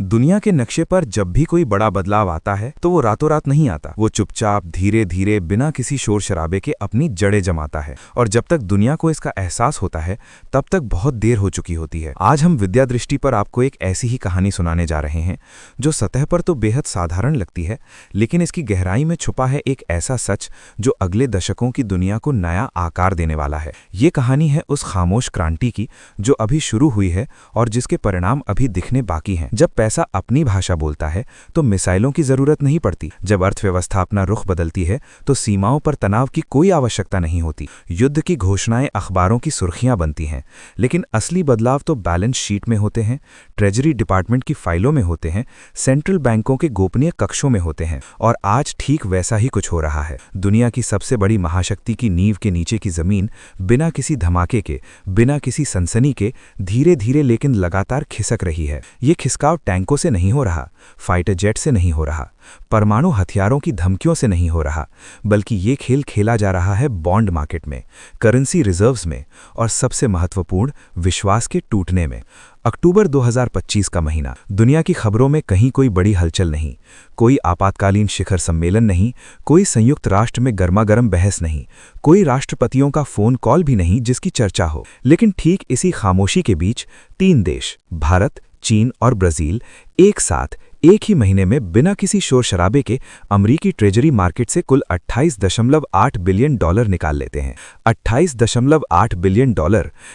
दुनिया के नक्शे पर जब भी कोई बड़ा बदलाव आता है तो वो रातों रात नहीं आता। वो चुपचाप धीरे धीरे बिना किसी शोर शराबे के अपनी जड़ें जमाता है, और जब तक दुनिया को इसका एहसास होता है तब तक बहुत देर हो चुकी होती है। आज हम विद्या दृष्टि पर आपको एक ऐसी ही कहानी सुनाने जा रहे हैं जो सतह पर तो बेहद साधारण लगती है, लेकिन इसकी गहराई में छुपा है एक ऐसा सच जो अगले दशकों की दुनिया को नया आकार देने वाला है। ये कहानी है उस खामोश क्रांति की जो अभी शुरू हुई है और जिसके परिणाम अभी दिखने बाकी हैं। जब पैसा अपनी भाषा बोलता है तो मिसाइलों की जरूरत नहीं पड़ती। जब अर्थव्यवस्था अपना रुख बदलती है तो सीमाओं पर तनाव की कोई आवश्यकता नहीं होती। युद्ध की घोषणाएं अखबारों की सुर्खियां बनती हैं, लेकिन असली बदलाव तो बैलेंस शीट में होते हैं, ट्रेजरी डिपार्टमेंट की फाइलों में होते हैं, सेंट्रल बैंकों के गोपनीय कक्षों में होते हैं। और आज ठीक वैसा ही कुछ हो रहा है। दुनिया की सबसे बड़ी महाशक्ति की नींव के नीचे की जमीन बिना किसी धमाके के, बिना किसी सनसनी के धीरे धीरे लेकिन लगातार खिसक रही है। ये खिसकाव टैंकों से नहीं हो रहा, फाइटर जेट से नहीं हो रहा, परमाणु हथियारों की धमकियों से नहीं हो रहा, बल्कि ये खेल खेला जा रहा है बॉन्ड मार्केट में, करेंसी रिजर्व्स में और सबसे महत्वपूर्ण विश्वास के टूटने में। अक्टूबर 2025 का महीना। दुनिया की खबरों में कहीं कोई बड़ी हलचल नहीं, कोई आपातकालीन शिखर सम्मेलन नहीं, कोई संयुक्त राष्ट्र में गर्मागर्म बहस नहीं, कोई राष्ट्रपतियों का फोन कॉल भी नहीं जिसकी चर्चा हो। लेकिन ठीक इसी खामोशी के बीच 3 देश, भारत, चीन और ब्राजील, एक साथ एक ही महीने में बिना किसी शोर शराबे के अमेरिकी ट्रेजरी मार्केट से कुल $28.8 बिलियन निकाल लेते हैं। $28.8 बिलियन,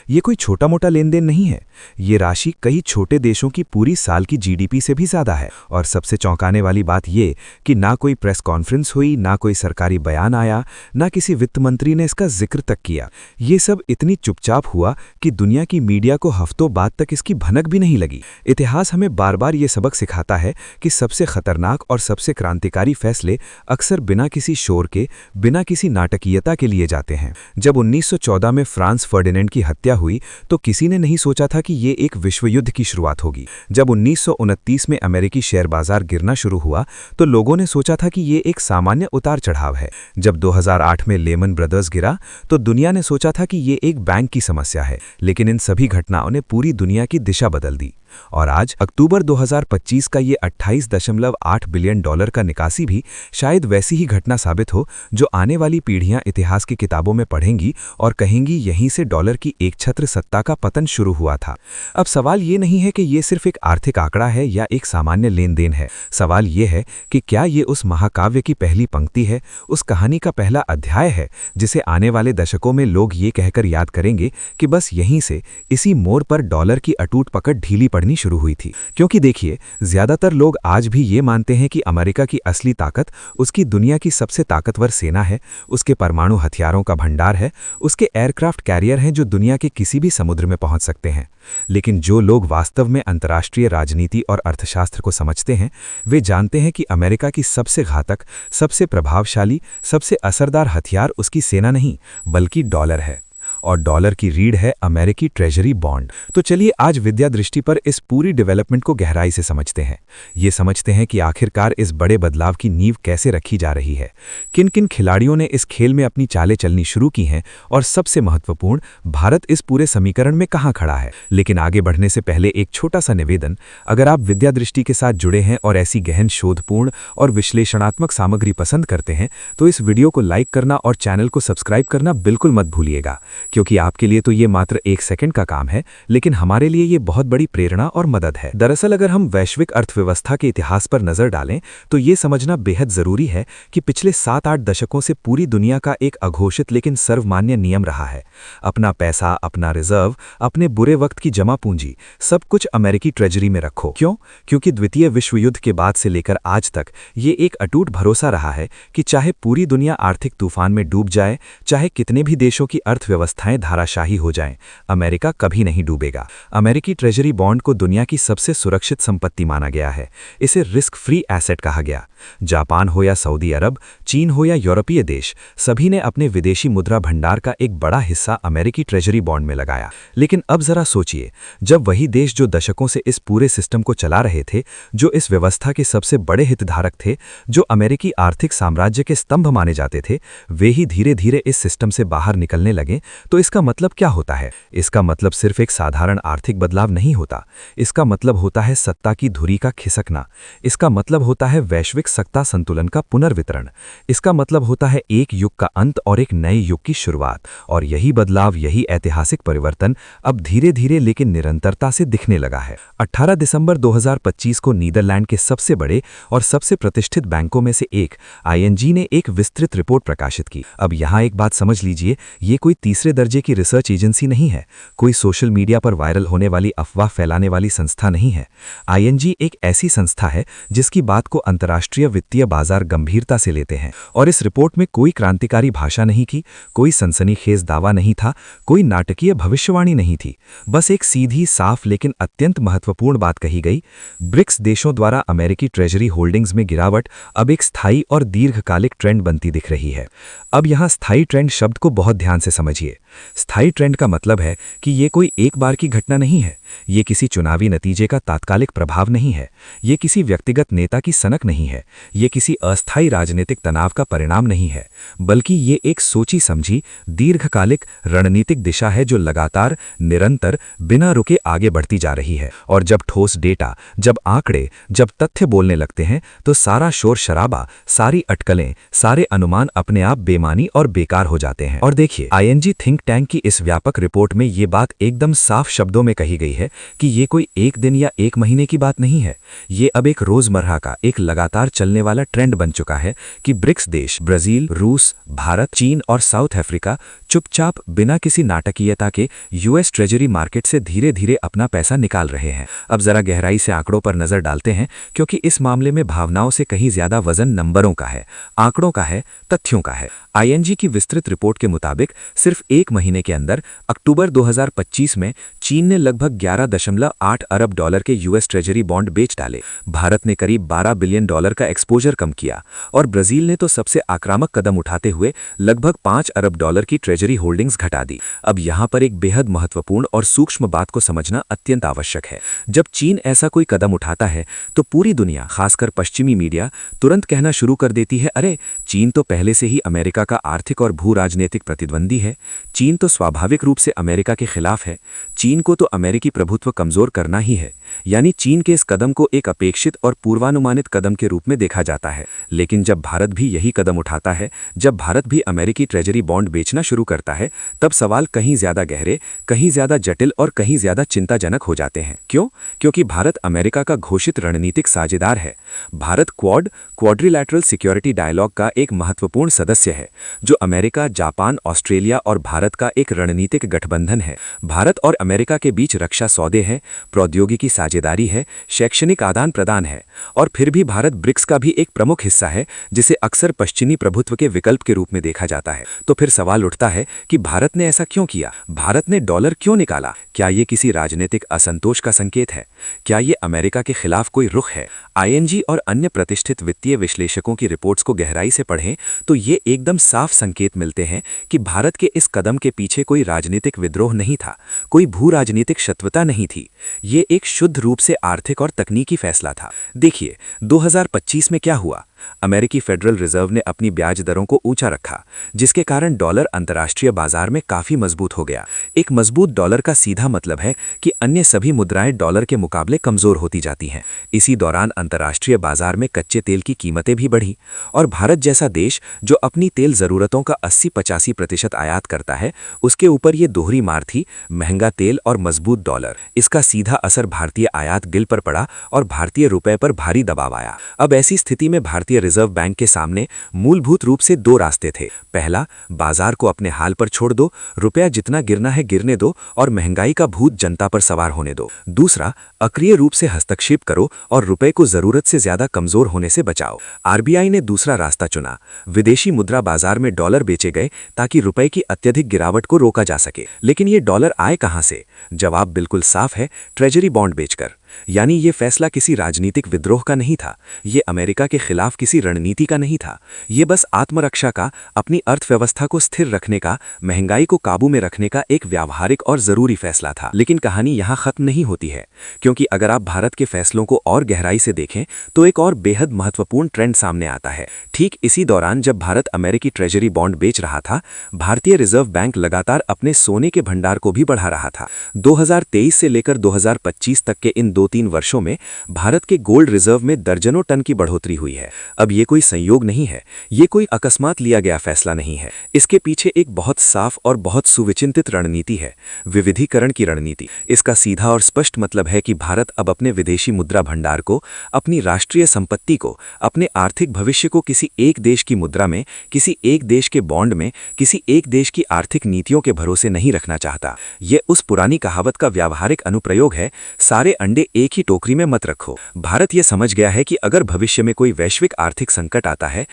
ये कोई छोटा मोटा लेन देन नहीं है। ये राशि कई छोटे देशों की पूरी साल की जीडीपी से भी ज्यादा है। और सबसे चौंकाने वाली बात ये कि ना कोई प्रेस कॉन्फ्रेंस हुई, ना कोई सरकारी बयान आया, ना किसी वित्त मंत्री ने इसका जिक्र तक किया। ये सब इतनी चुपचाप हुआ कि दुनिया की मीडिया को हफ्तों बाद तक इसकी भनक भी नहीं लगी। इतिहास हमें बार बार ये सबक सिखाता है कि सबसे खतरनाक और सबसे क्रांतिकारी फैसले अक्सर बिना किसी शोर के, बिना किसी नाटकीयता के लिए जाते हैं। जब 1914 में फ्रांस फर्डिनेंड की हत्या हुई तो किसी ने नहीं सोचा था कि ये एक विश्व युद्ध की शुरुआत होगी। जब 1929 में अमेरिकी शेयर बाजार गिरना शुरू हुआ तो लोगों ने सोचा था कि ये एक सामान्य उतार चढ़ाव है। जब 2008 में लेमन ब्रदर्स गिरा तो दुनिया ने सोचा था कि ये एक बैंक की समस्या है। लेकिन इन सभी घटनाओं ने पूरी दुनिया की दिशा बदल दी। और आज अक्टूबर 2025 का ये $28.8 बिलियन का निकासी भी शायद वैसी ही घटना साबित हो जो आने वाली पीढ़ियां इतिहास की किताबों में पढ़ेंगी और कहेंगी यहीं से डॉलर की एक छत्र सत्ता का पतन शुरू हुआ था। अब सवाल ये नहीं है कि ये सिर्फ एक आर्थिक आंकड़ा है या एक सामान्य लेन देन है। सवाल ये है कि क्या ये उस महाकाव्य की पहली पंक्ति है, उस कहानी का पहला अध्याय है जिसे आने वाले दशकों में लोग ये कहकर याद करेंगे कि बस यहीं से, इसी मोड़ पर डॉलर की अटूट पकड़ ढीली पड़नी शुरू हुई थी। क्योंकि देखिए, ज्यादातर लोग आज भी ये मानते हैं कि अमेरिका की असली ताकत उसकी दुनिया की सबसे ताकतवर सेना है, उसके परमाणु हथियारों का भंडार है, उसके एयरक्राफ्ट कैरियर हैं जो दुनिया के किसी भी समुद्र में पहुंच सकते हैं। लेकिन जो लोग वास्तव में अंतर्राष्ट्रीय राजनीति और अर्थशास्त्र को समझते हैं, वे जानते हैं कि अमेरिका की सबसे घातक, सबसे प्रभावशाली, सबसे असरदार हथियार उसकी सेना नहीं बल्कि डॉलर है। और डॉलर की रीढ़ है अमेरिकी ट्रेजरी बॉन्ड। तो चलिए आज विद्या दृष्टि पर इस पूरी डेवलपमेंट को गहराई से समझते हैं। ये समझते हैं कि आखिरकार इस बड़े बदलाव की नींव कैसे रखी जा रही है, किन किन खिलाड़ियों ने इस खेल में अपनी चालें चलनी शुरू की हैं, और सबसे महत्वपूर्ण, भारत इस पूरे समीकरण में कहाँ खड़ा है। लेकिन आगे बढ़ने से पहले एक छोटा सा निवेदन। अगर आप विद्या दृष्टि के साथ जुड़े हैं और ऐसी गहन, शोधपूर्ण और विश्लेषणात्मक सामग्री पसंद करते हैं तो इस वीडियो को लाइक करना और चैनल को सब्सक्राइब करना बिल्कुल मत भूलिएगा, क्योंकि आपके लिए तो ये मात्र 1 सेकंड का काम है, लेकिन हमारे लिए ये बहुत बड़ी प्रेरणा और मदद है। दरअसल अगर हम वैश्विक अर्थव्यवस्था के इतिहास पर नजर डालें तो ये समझना बेहद जरूरी है कि पिछले 7-8 दशकों से पूरी दुनिया का एक अघोषित लेकिन सर्वमान्य नियम रहा है, अपना पैसा, अपना रिजर्व, अपने बुरे वक्त की जमा पूंजी, सब कुछ अमेरिकी ट्रेजरी में रखो। क्यों? क्योंकि द्वितीय विश्व युद्ध के बाद से लेकर आज तक ये एक अटूट भरोसा रहा है कि चाहे पूरी दुनिया आर्थिक तूफान में डूब जाए, चाहे कितने भी देशों की अर्थव्यवस्थाएं धाराशाही हो जाएं, अमेरिका कभी नहीं डूबेगा। अमेरिकी ट्रेजरी बॉन्ड को दुनिया की सबसे सुरक्षित संपत्ति माना गया है। इसे रिस्क फ्री एसेट कहा गया। जापान हो या सऊदी अरब, चीन हो या यूरोपीय देश, सभी ने अपने विदेशी मुद्रा भंडार का एक बड़ा हिस्सा अमेरिकी ट्रेजरी बॉन्ड में लगाया। लेकिन अब जरा सोचिए, जब वही देश जो दशकों से इस पूरे सिस्टम को चला रहे थे, जो इस व्यवस्था के सबसे बड़े हितधारक थे, जो अमेरिकी आर्थिक साम्राज्य के स्तंभ माने जाते थे, वे ही धीरे धीरे इस सिस्टम से बाहर निकलने लगे, तो इसका मतलब क्या होता है? इसका मतलब सिर्फ एक साधारण आर्थिक बदलाव नहीं होता। इसका मतलब होता है सत्ता की धुरी का खिसकना। इसका मतलब होता है वैश्विक सत्ता संतुलन का पुनर्वितरण। इसका मतलब होता है एक युग का अंत और एक नए युग की शुरुआत। और यही बदलाव, यही ऐतिहासिक परिवर्तन अब धीरे धीरे लेकिन निरंतरता से दिखने लगा है। 18 दिसंबर 2025 को नीदरलैंड के सबसे बड़े और सबसे प्रतिष्ठित बैंकों में से एक ING ने एक विस्तृत रिपोर्ट प्रकाशित की। अब यहाँ एक बात समझ लीजिए, ये कोई तीसरे दर्जे की रिसर्च एजेंसी नहीं है, कोई सोशल मीडिया पर वायरल होने वाली अफवाह फैलाने वाली संस्था नहीं है। ING एक ऐसी संस्था है जिसकी बात को अंतर्राष्ट्रीय वित्तीय बाजार गंभीरता से लेते हैं। और इस रिपोर्ट में कोई क्रांतिकारी भाषा नहीं की, कोई सनसनीखेज दावा नहीं था, कोई नाटकीय भविष्यवाणी नहीं थी। बस एक सीधी, साफ लेकिन अत्यंत महत्वपूर्ण बात कही गई। ब्रिक्स देशों द्वारा अमेरिकी ट्रेजरी होल्डिंग्स में गिरावट अब एक स्थायी और दीर्घकालिक ट्रेंड बनती दिख रही है। अब यहाँ स्थायी ट्रेंड शब्द को बहुत ध्यान से समझिए। स्थायी ट्रेंड का मतलब है कि ये कोई एक बार की घटना नहीं है, ये किसी चुनावी नतीजे का तात्कालिक प्रभाव नहीं है, ये किसी व्यक्तिगत नेता की सनक नहीं है, ये किसी अस्थायी राजनीतिक तनाव का परिणाम नहीं है, बल्कि ये एक सोची समझी दीर्घकालिक रणनीतिक दिशा है जो लगातार, निरंतर, बिना रुके आगे बढ़ती जा रही है। और जब ठोस डेटा, जब आंकड़े, जब तथ्य बोलने लगते हैं तो सारा शोर शराबा, सारी अटकलें, सारे अनुमान अपने आप बेमानी और बेकार हो जाते हैं। और देखिए, ING थिंक टैंक की इस व्यापक रिपोर्ट में ये बात एकदम साफ शब्दों में कही गई है कि ये कोई एक दिन या एक महीने की बात नहीं है। ये अब एक रोजमर्रा का, एक लगातार चलने वाला ट्रेंड बन चुका है कि ब्रिक्स देश ब्राजील, रूस, भारत, चीन और साउथ अफ्रीका चुपचाप, बिना किसी नाटकीयता के US ट्रेजरी मार्केट से धीरे धीरे अपना पैसा निकाल रहे हैं। अब जरा गहराई से आंकड़ों पर नजर डालते हैं, क्योंकि इस मामले में भावनाओं से कहीं ज्यादा वजन नंबरों का है, आंकड़ों का है, तथ्यों का है। ING की विस्तृत रिपोर्ट के मुताबिक सिर्फ एक महीने के अंदर अक्टूबर 2025 में चीन ने लगभग 11.8 अरब डॉलर के US ट्रेजरी बॉन्ड बेच डाले, भारत ने करीब 12 बिलियन डॉलर का एक्सपोजर कम किया और ब्राजील ने तो सबसे आक्रामक कदम उठाते हुए लगभग 5 अरब डॉलर की ट्रेजरी होल्डिंग्स घटा दी। अब यहाँ पर एक बेहद महत्वपूर्ण और सूक्ष्म बात को समझना अत्यंत आवश्यक है। जब चीन ऐसा कोई कदम उठाता है तो पूरी दुनिया, खासकर पश्चिमी मीडिया, तुरंत कहना शुरू कर देती है, अरे चीन तो पहले से ही अमेरिका का आर्थिक और भू राजनीतिक प्रतिद्वंदी है, चीन तो स्वाभाविक रूप से अमेरिका के खिलाफ है, चीन को तो अमेरिकी प्रभुत्व कमजोर करना ही है। यानी चीन के इस कदम को एक अपेक्षित और पूर्वानुमानित कदम के रूप में देखा जाता है। लेकिन जब भारत भी यही कदम उठाता है, जब भारत भी अमेरिकी ट्रेजरी बॉन्ड बेचना शुरू करता है, तब सवाल कहीं ज्यादा गहरे, कहीं ज्यादा जटिल और कहीं ज्यादा चिंताजनक हो जाते हैं। क्यों? क्योंकि भारत अमेरिका का घोषित रणनीतिक साझेदार है। भारत क्वाड्रिलैटरल सिक्योरिटी डायलॉग का एक महत्वपूर्ण सदस्य है, जो अमेरिका, जापान, ऑस्ट्रेलिया और भारत का एक रणनीतिक गठबंधन है। भारत और अमेरिका के बीच रक्षा सौदे हैं, प्रौद्योगिकी साझेदारी है, शैक्षणिक आदान प्रदान है। और फिर भी भारत ब्रिक्स का भी एक प्रमुख हिस्सा है, जिसे अक्सर पश्चिमी प्रभुत्व के विकल्प के रूप में देखा जाता है। तो फिर सवाल उठता है कि भारत ने ऐसा क्यों किया? भारत ने डॉलर क्यों निकाला? क्या ये किसी राजनीतिक असंतोष का संकेत है? क्या ये अमेरिका के खिलाफ कोई रुख है? ING और अन्य प्रतिष्ठित वित्तीय विश्लेषकों की रिपोर्ट्स को गहराई से पढ़ें तो ये एकदम साफ संकेत मिलते हैं कि भारत के इस कदम के पीछे कोई राजनीतिक विद्रोह नहीं था, कोई भू राजनीतिक शत्रुता नहीं थी। ये एक शुद्ध रूप से आर्थिक और तकनीकी फैसला था। देखिए, 2025 में क्या हुआ? अमेरिकी फेडरल रिजर्व ने अपनी ब्याज दरों को ऊंचा रखा, जिसके कारण डॉलर अंतर्राष्ट्रीय बाजार में काफी मजबूत हो गया। एक मजबूत डॉलर का सीधा मतलब है कि अन्य सभी मुद्राएं डॉलर के मुकाबले कमजोर होती जाती हैं। इसी दौरान अंतर्राष्ट्रीय बाजार में कच्चे तेल की कीमतें भी बढ़ी और भारत जैसा देश जो अपनी तेल जरूरतों का 80-85% आयात करता है, उसके ऊपर ये दोहरी मार थी, महंगा तेल और मजबूत डॉलर। इसका सीधा असर भारतीय आयात गिल पर पड़ा और भारतीय रुपए पर भारी दबाव आया। अब ऐसी स्थिति में भारतीय रिजर्व बैंक के सामने मूलभूत रूप से दो रास्ते थे। पहला, बाजार को अपने हाल पर छोड़ दो, रुपया जितना गिरना है गिरने दो और महंगाई का भूत जनता पर सवार होने दो। दूसरा, अक्रिय रूप से हस्तक्षेप करो और रुपए को जरूरत से ज्यादा कमजोर होने से बचाओ। RBI ने दूसरा रास्ता चुना। विदेशी मुद्रा बाजार में डॉलर बेचे गए ताकि रुपए की अत्यधिक गिरावट को रोका जा सके। लेकिन ये डॉलर आए कहां से? जवाब बिल्कुल साफ है, ट्रेजरी बॉन्ड बेचकर। यानी ये फैसला किसी राजनीतिक विद्रोह का नहीं था, ये अमेरिका के खिलाफ किसी रणनीति का नहीं था, ये बस आत्मरक्षा का, अपनी अर्थव्यवस्था को स्थिर रखने का, महंगाई को काबू में रखने का एक व्यावहारिक और जरूरी फैसला था। लेकिन कहानी यहाँ खत्म नहीं होती है, क्योंकि अगर आप भारत के फैसलों को और गहराई से देखें तो एक और बेहद महत्वपूर्ण ट्रेंड सामने आता है। ठीक इसी दौरान जब भारत अमेरिकी ट्रेजरी बॉन्ड बेच रहा था, भारतीय रिजर्व बैंक लगातार अपने सोने के भंडार को भी बढ़ा रहा था। 2023 से लेकर 2025 तक के इन 2-3 वर्षों में भारत के गोल्ड रिजर्व में दर्जनों टन की बढ़ोतरी हुई है। अब ये कोई संयोग नहीं है, ये कोई अकस्मात लिया गया फैसला नहीं है, इसके पीछे एक बहुत साफ और बहुत सुविचिंतित रणनीति है, विविधीकरण की रणनीति। इसका सीधा और स्पष्ट मतलब है कि भारत अब अपने विदेशी मुद्रा भंडार को, अपनी राष्ट्रीय संपत्ति को, अपने आर्थिक भविष्य को किसी एक देश की मुद्रा में, किसी एक देश के बॉन्ड में, किसी एक देश की आर्थिक नीतियों के भरोसे नहीं रखना चाहता। यह उस पुरानी कहावत का व्यावहारिक अनुप्रयोग है, सारे अंडे एक ही टोकरी में मत रखो। भारत यह समझ गया है कि अगर भविष्य में कोई वैश्विक आर्थिक संकट आता है,